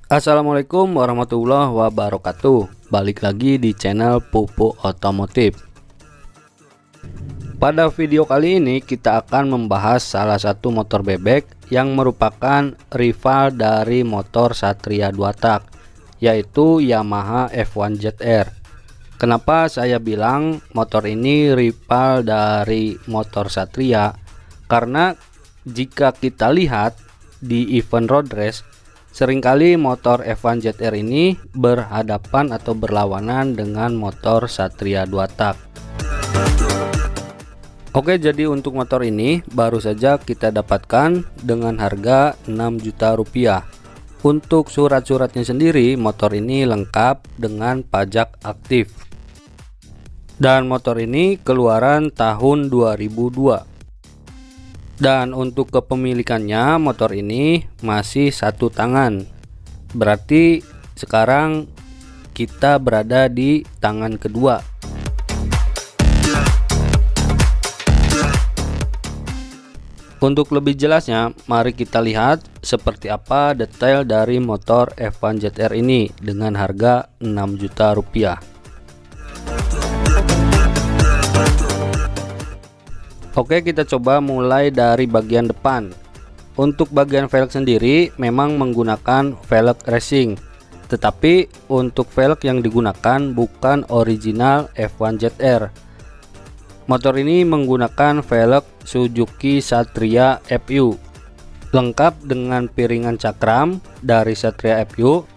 Assalamualaikum warahmatullahi wabarakatuh. Balik lagi di channel Pupuk Otomotif. Pada video kali ini kita akan membahas salah satu motor bebek yang merupakan rival dari motor Satria 2 tak, yaitu Yamaha F1 ZR. Kenapa saya bilang motor ini rival dari motor Satria? Karena jika kita lihat di event road race, seringkali motor F1 ZR ini berhadapan atau berlawanan dengan motor Satria 2 tak. Oke, jadi untuk motor ini baru saja kita dapatkan dengan harga 6 juta rupiah. Untuk surat-suratnya sendiri, motor ini lengkap dengan pajak aktif. Dan motor ini keluaran tahun 2002. Dan untuk kepemilikannya, motor ini masih satu tangan. Berarti sekarang kita berada di tangan kedua. Untuk lebih jelasnya, mari kita lihat seperti apa detail dari motor F1 ZR ini dengan harga 6 juta rupiah. Oke, kita coba mulai dari bagian depan. Untuk bagian velg sendiri memang menggunakan velg racing, tetapi untuk velg yang digunakan bukan original F1 ZR. Motor ini menggunakan velg Suzuki Satria FU, lengkap dengan piringan cakram dari Satria FU.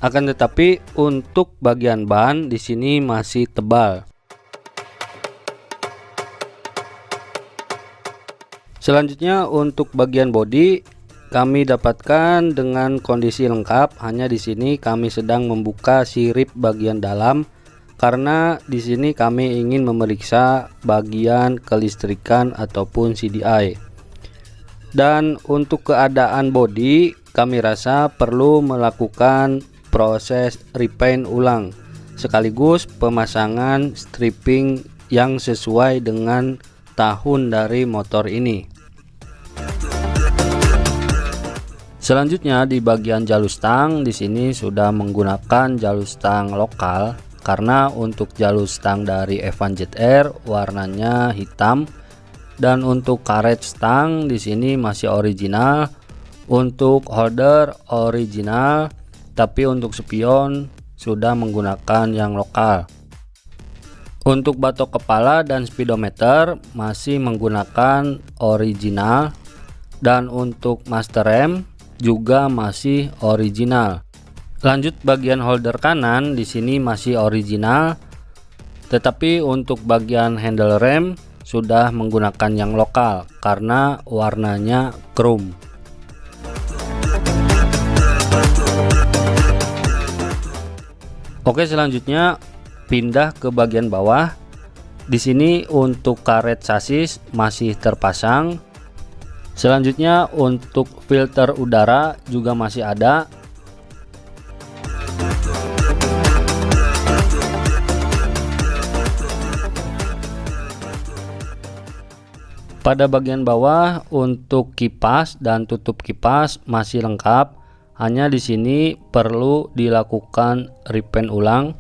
Akan tetapi untuk bagian ban di sini masih tebal. Selanjutnya untuk bagian bodi kami dapatkan dengan kondisi lengkap. Hanya di sini kami sedang membuka sirip bagian dalam karena di sini kami ingin memeriksa bagian kelistrikan ataupun CDI. Dan untuk keadaan bodi kami rasa perlu melakukan proses repaint ulang sekaligus pemasangan stripping yang sesuai dengan tahun dari motor ini. Selanjutnya di bagian jalur stang di sini sudah menggunakan jalur stang lokal karena untuk jalur stang dari F1 ZR warnanya hitam dan untuk karet stang di sini masih original. Untuk holder original, tapi untuk spion sudah menggunakan yang lokal. Untuk batok kepala dan speedometer masih menggunakan original dan untuk master rem juga masih original. Lanjut bagian holder kanan di sini masih original, tetapi untuk bagian handle rem sudah menggunakan yang lokal karena warnanya chrome. Oke, selanjutnya pindah ke bagian bawah. Di sini untuk karet sasis masih terpasang. Selanjutnya untuk filter udara juga masih ada. Pada bagian bawah untuk kipas dan tutup kipas masih lengkap. Hanya di sini perlu dilakukan repaint ulang.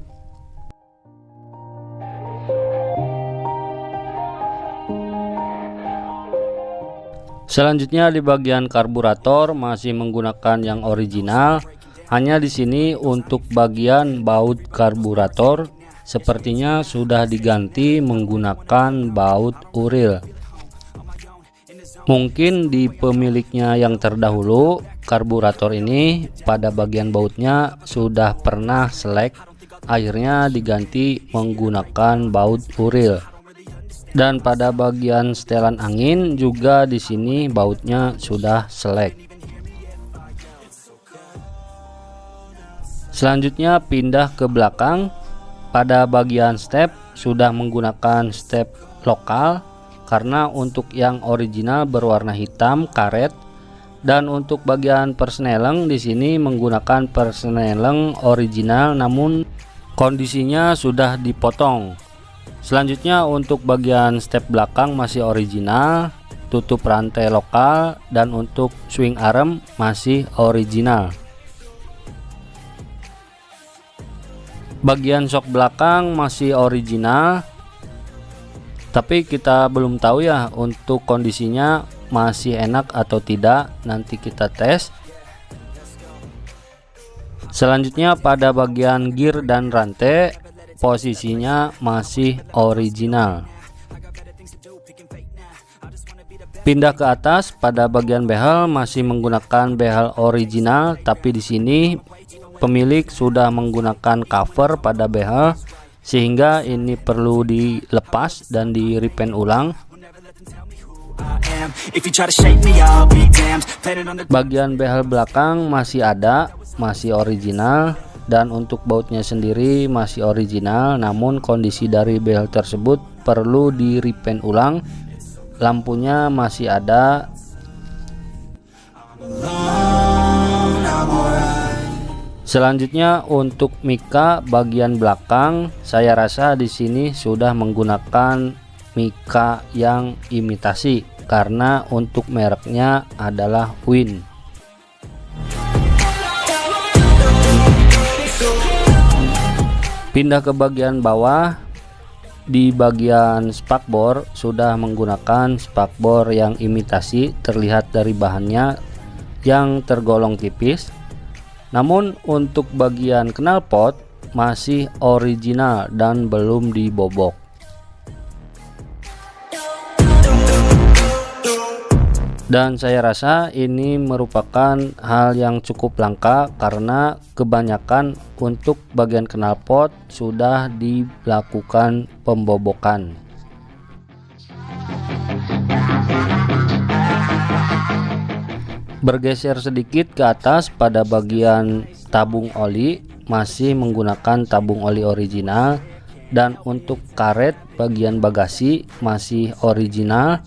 Selanjutnya di bagian karburator masih menggunakan yang original. Hanya di sini untuk bagian baut karburator sepertinya sudah diganti menggunakan baut uril. Mungkin di pemiliknya yang terdahulu karburator ini pada bagian bautnya sudah pernah selek, akhirnya diganti menggunakan baut uril. Dan pada bagian setelan angin juga di sini bautnya sudah selek. Selanjutnya pindah ke belakang. Pada bagian step sudah menggunakan step lokal karena untuk yang original berwarna hitam karet, dan untuk bagian persneleng di sini menggunakan persneleng original namun kondisinya sudah dipotong. Selanjutnya untuk bagian step belakang masih original, tutup rantai lokal, dan untuk swing arm masih original. Bagian shock belakang masih original, tapi kita belum tahu ya untuk kondisinya masih enak atau tidak, nanti kita tes. Selanjutnya pada bagian gear dan rantai, posisinya masih original. Pindah ke atas, pada bagian behel masih menggunakan behel original, tapi di sini pemilik sudah menggunakan cover pada behel, sehingga ini perlu dilepas dan di repaint ulang. Bagian behel belakang masih ada, masih original, dan untuk bautnya sendiri masih original, namun kondisi dari behel tersebut perlu di repaint ulang. Lampunya masih ada. Selanjutnya untuk mika bagian belakang, saya rasa di sini sudah menggunakan mika yang imitasi karena untuk mereknya adalah Win. Pindah ke bagian bawah, di bagian spakbor sudah menggunakan spakbor yang imitasi, terlihat dari bahannya yang tergolong tipis. Namun untuk bagian knalpot masih original dan belum dibobok. Dan saya rasa ini merupakan hal yang cukup langka karena kebanyakan untuk bagian knalpot sudah dilakukan pembobokan. Bergeser sedikit ke atas, pada bagian tabung oli masih menggunakan tabung oli original, dan untuk karet bagian bagasi masih original.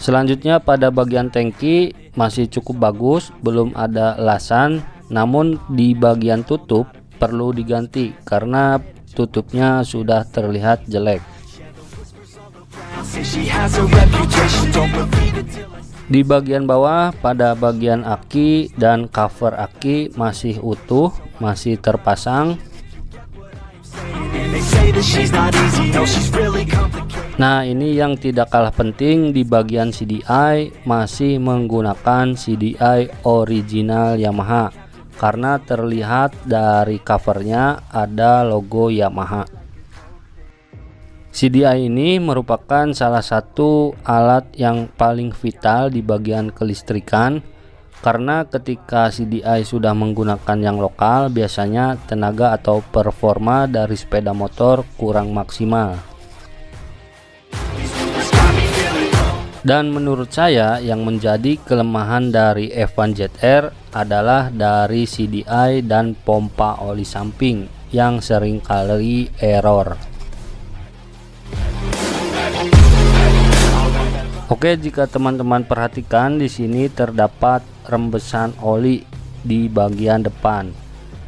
Selanjutnya pada bagian tangki masih cukup bagus, belum ada elasan, namun di bagian tutup perlu diganti karena tutupnya sudah terlihat jelek. Di bagian bawah pada bagian aki dan cover aki masih utuh, masih terpasang. Nah, ini yang tidak kalah penting, di bagian CDI masih menggunakan CDI original Yamaha karena terlihat dari covernya ada logo Yamaha. CDI ini merupakan salah satu alat yang paling vital di bagian kelistrikan, karena ketika CDI sudah menggunakan yang lokal, biasanya tenaga atau performa dari sepeda motor kurang maksimal. Dan menurut saya yang menjadi kelemahan dari F1 ZR adalah dari CDI dan pompa oli samping yang seringkali error. Oke, jika teman-teman perhatikan di sini terdapat rembesan oli di bagian depan.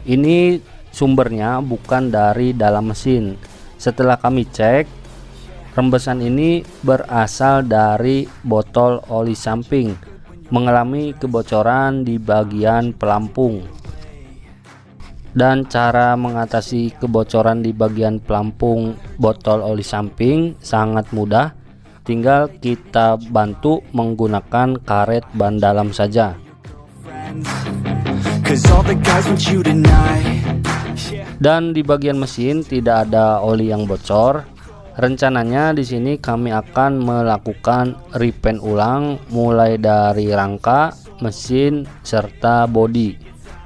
Ini sumbernya bukan dari dalam mesin. Setelah kami cek, rembesan ini berasal dari botol oli samping, mengalami kebocoran di bagian pelampung. Dan cara mengatasi kebocoran di bagian pelampung botol oli samping sangat mudah. Tinggal kita bantu menggunakan karet ban dalam saja. Dan di bagian mesin tidak ada oli yang bocor. Rencananya di sini kami akan melakukan repaint ulang mulai dari rangka, mesin, serta bodi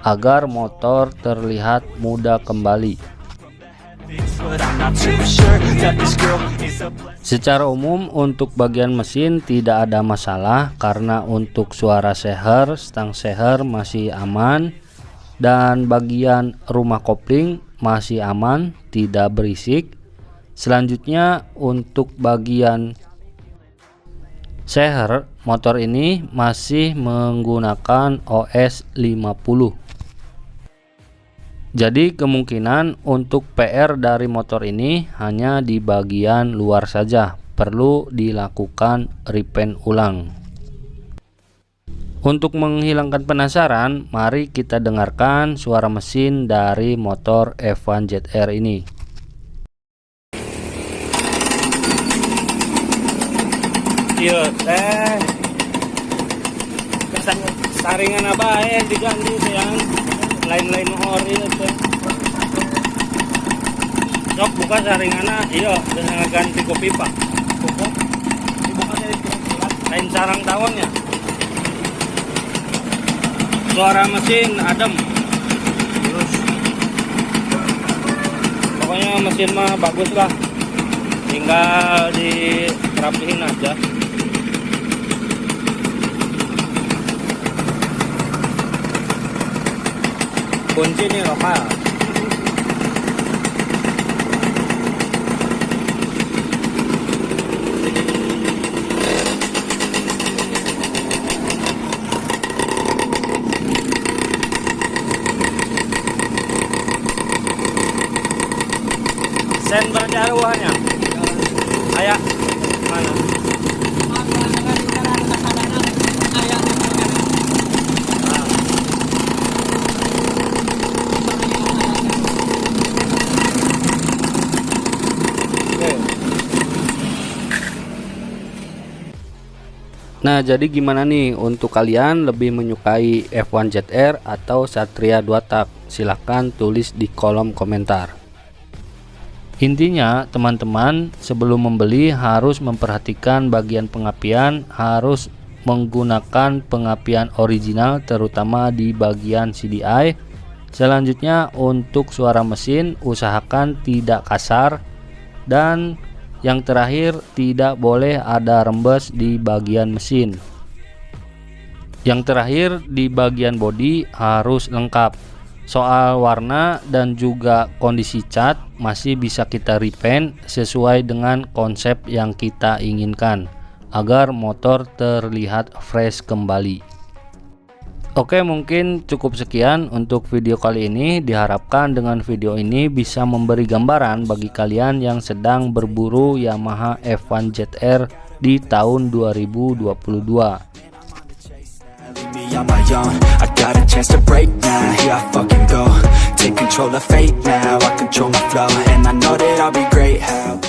agar motor terlihat muda kembali. Secara umum untuk bagian mesin tidak ada masalah karena untuk suara seher, stang seher masih aman, dan bagian rumah kopling masih aman, tidak berisik. Selanjutnya untuk bagian seher, motor ini masih menggunakan OS 50. Jadi kemungkinan untuk PR dari motor ini hanya di bagian luar saja, perlu dilakukan repaint ulang. Untuk menghilangkan penasaran, mari kita dengarkan suara mesin dari motor F1 ZR ini. Iya teh saringan apa diganti sayang lain-lain ori teh sok buka saringanna iya dengan ganti ke pipa buka lain sarang tawonnya suara mesin adem terus pokoknya mesin mah bagus lah tinggal dirapihin aja. Kunci ini lokal. Sen berjaruhannya. Ayak mana? Nah, jadi gimana nih untuk kalian lebih menyukai F1 ZR atau Satria 2 tak? Silahkan tulis di kolom komentar. Intinya teman-teman, sebelum membeli harus memperhatikan bagian pengapian, harus menggunakan pengapian original terutama di bagian CDI. Selanjutnya untuk suara mesin usahakan tidak kasar, dan yang terakhir tidak boleh ada rembes di bagian mesin. Yang terakhir di bagian bodi harus lengkap. Soal warna dan juga kondisi cat masih bisa kita repaint sesuai dengan konsep yang kita inginkan agar motor terlihat fresh kembali. Oke, mungkin cukup sekian untuk video kali ini. Diharapkan dengan video ini bisa memberi gambaran bagi kalian yang sedang berburu Yamaha F1 ZR di tahun 2022. On my own, I got a chance to break now. Here I fucking go. Take control of fate now. I control my flow, and I know that I'll be great. How?